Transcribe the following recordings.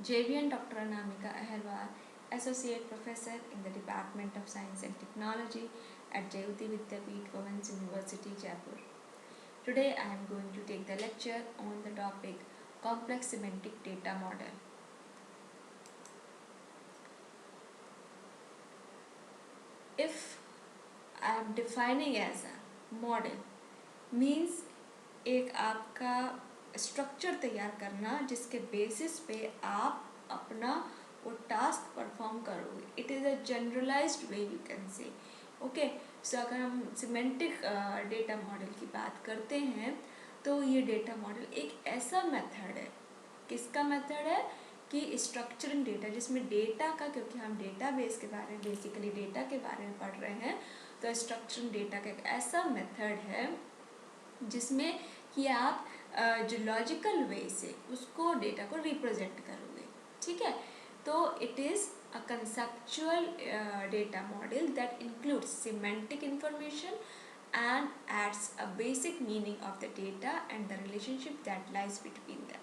JVN Dr. Anamika Aherwal, Associate Professor in the Department of Science and Technology at Jayoti Vidyapeeth Women's University, Jaipur. Today I am going to take the lecture on the topic Complex Semantic Data Model. If I am defining as a model means एक आपका structure तैयार करना जिसके basis पे आप अपना वो task perform करोगे. It is a generalized way you can say. Okay, so अगर हम सिमेंटिक डेटा मॉडल की बात करते हैं तो ये डेटा मॉडल एक ऐसा मेथड है. किसका मेथड है कि स्ट्रक्चरिंग डेटा, जिसमें डेटा का, क्योंकि हम डेटा बेस के बारे में, बेसिकली डेटा के बारे में पढ़ रहे हैं, तो स्ट्रक्चरिंग डेटा का एक ऐसा मेथड है जिसमें कि आप जो लॉजिकल वे से उसको डेटा को रिप्रेजेंट करोगे. ठीक है, तो it is a conceptual data model that includes semantic information and adds a basic meaning of the data and the relationship that lies between them.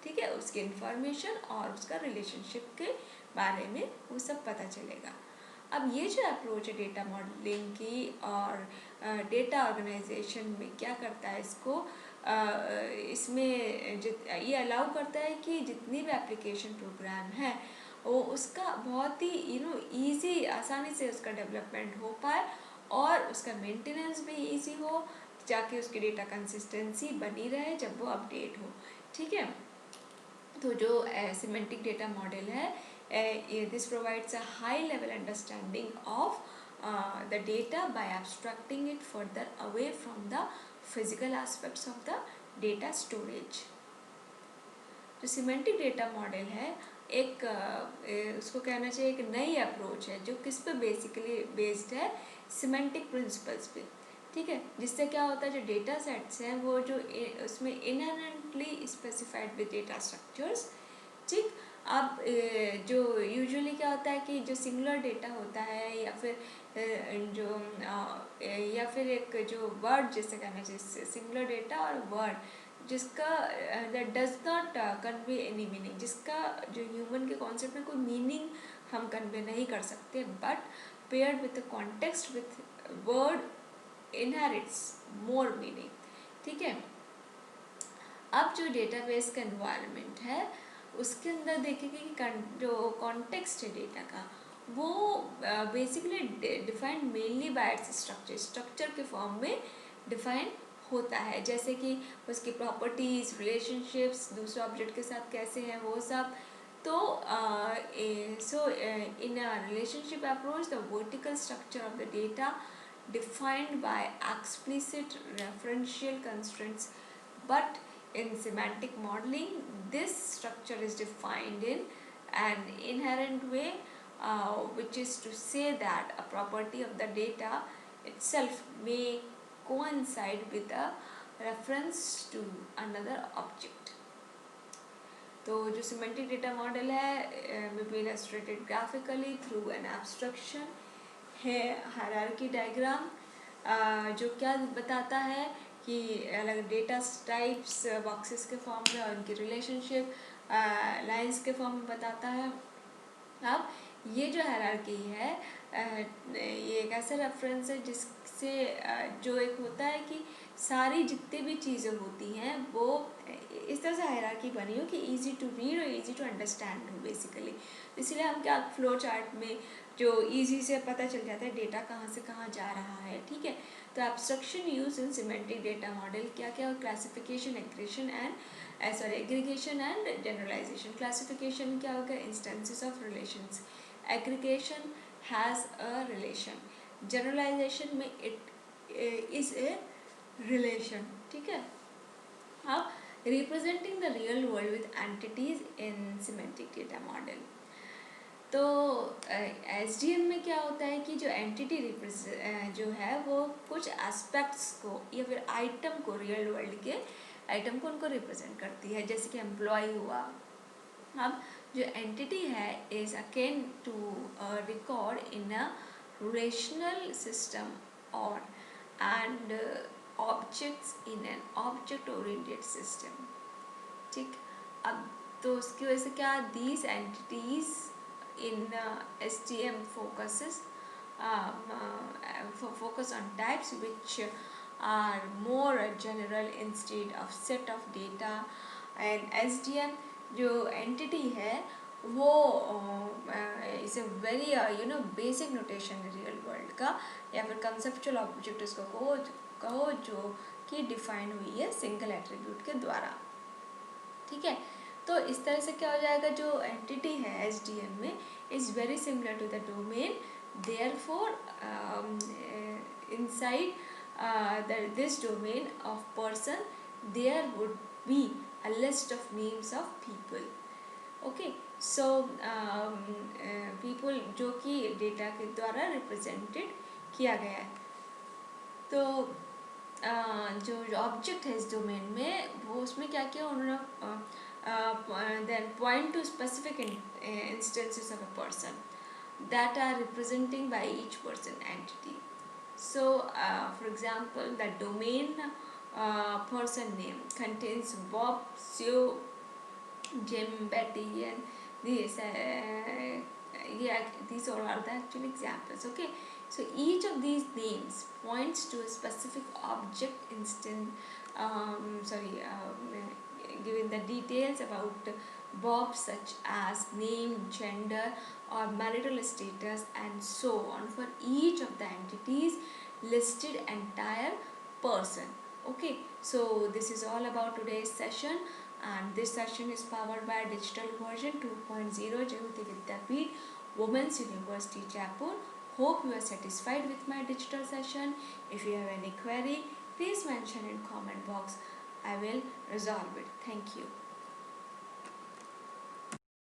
ठीक है, उसके इंफॉर्मेशन और उसका रिलेशनशिप के बारे में वो सब पता चलेगा. अब ये जो अप्रोच है डेटा मॉडलिंग की और डेटा ऑर्गेनाइजेशन में क्या करता है, इसको इसमें ये अलाउ करता है कि जितनी भी एप्लीकेशन प्रोग्राम है वो उसका बहुत ही ईजी, आसानी से उसका डेवलपमेंट हो पाए और उसका मेंटेनेंस भी इजी हो, जाके उसकी डेटा कंसिस्टेंसी बनी रहे जब वो अपडेट हो. ठीक है, तो जो सिमेंटिक डेटा मॉडल है, this provides a high level understanding of the data by abstracting it further away from the physical aspects of the data storage. जो सिमेंटिक डेटा मॉडल है एक उसको कहना चाहिए एक नई अप्रोच है जो किस पे बेसिकली बेस्ड है, सिमेंटिक प्रिंसिपल्स पे. ठीक है, जिससे क्या होता है, जो डेटा सेट्स हैं वो जो उसमें inherently specified with data structures. ठीक, अब जो यूजुअली क्या होता है कि जो सिंगुलर डेटा होता है या फिर या फिर एक जो वर्ड जैसे कहना चाहिए, सिंगुलर डेटा और वर्ड जिसका that does not convey any meaning, जिसका जो ह्यूमन के कॉन्सेप्ट में कोई मीनिंग हम कन्वे नहीं कर सकते, but paired with context with word inherits more meaning. ठीक है, अब जो डेटाबेस का एनवायरनमेंट है उसके अंदर देखेंगे कि जो कॉन्टेक्स्ट है डेटा का वो basically defined mainly by its structure के फॉर्म में डिफाइन होता है, जैसे कि उसकी प्रॉपर्टीज़, रिलेशनशिप्स, दूसरे ऑब्जेक्ट के साथ कैसे हैं वो सब. तो so in a relationship approach the vertical structure of the data defined by explicit referential constraints, but in semantic modeling this structure is defined in an inherent way, which is to say that a property of the data itself may coincide with a reference to another object. तो जो semantic data model है may be illustrated graphically through an abstraction है hierarchy diagram, जो क्या बताता है कि अलग डेटा टाइप्स बॉक्सेस के फॉर्म में और उनकी रिलेशनशिप लाइंस के फॉर्म में बताता है. अब ये जो हायरार्की है ये एक ऐसा रेफरेंस है जिससे जो एक होता है कि सारी जितनी भी चीज़ें होती हैं वो इस तरह से हायरार्की बनी हो कि इजी टू रीड और इजी टू अंडरस्टैंड हो बेसिकली. इसलिए हम क्या फ्लो चार्ट में जो इजी से पता चल जाता है डेटा कहाँ से कहाँ जा रहा है. ठीक है, तो abstraction use in semantic data model क्या क्या, classification, aggregation and aggregation and generalization. Classification क्या होगा, instances of relations. Aggregation has a relation. Generalization में इट इज़ ए रिलेशन. ठीक है, अब representing the real world with entities in semantic data model. तो SDM में क्या होता है कि जो एंटिटी जो है वो कुछ एस्पेक्ट्स को या फिर आइटम को, रियल वर्ल्ड के आइटम को उनको रिप्रेजेंट करती है, जैसे कि एम्प्लॉय हुआ. अब जो एंटिटी है is akin to record in a relational system और and objects in an object oriented system. ठीक, अब तो उसकी वजह से क्या, these entities in STM focus on types which are more general instead of set of data, and SDM जो entity है वो is a very basic notation real world का, या फिर कंसेप्चुअल ऑब्जेक्ट उसको कहो जो कि डिफाइन हुई है सिंगल एट्रीब्यूट के द्वारा। ठीक है, तो इस तरह से क्या हो जाएगा, जो एंटिटी है SDM में is very similar to the domain, therefore inside this domain of person there would be a list of names of people। Okay, so people जो कि डेटा के द्वारा रिप्रेजेंटेड किया गया है। तो जो ऑब्जेक्ट है इस डोमेन में वो उसमें क्या किया उन्होंने, then point to specific instances of a person that are representing by each person entity। So for example the domain person name contains Bob, Sue, Jim, Betty, and these these all are the actual examples। Okay, so each of these names points to a specific object giving the details about Bob such as name, gender or marital status and so on for each of the entities listed entire person। Okay, so this is all about today's session, and this session is powered by digital version 2.0 Jayoti Vidyapeeth Women's University Jaipur। Hope you are satisfied with my digital session। If you have any query, please mention in comment box, I will resolve it। Thank you।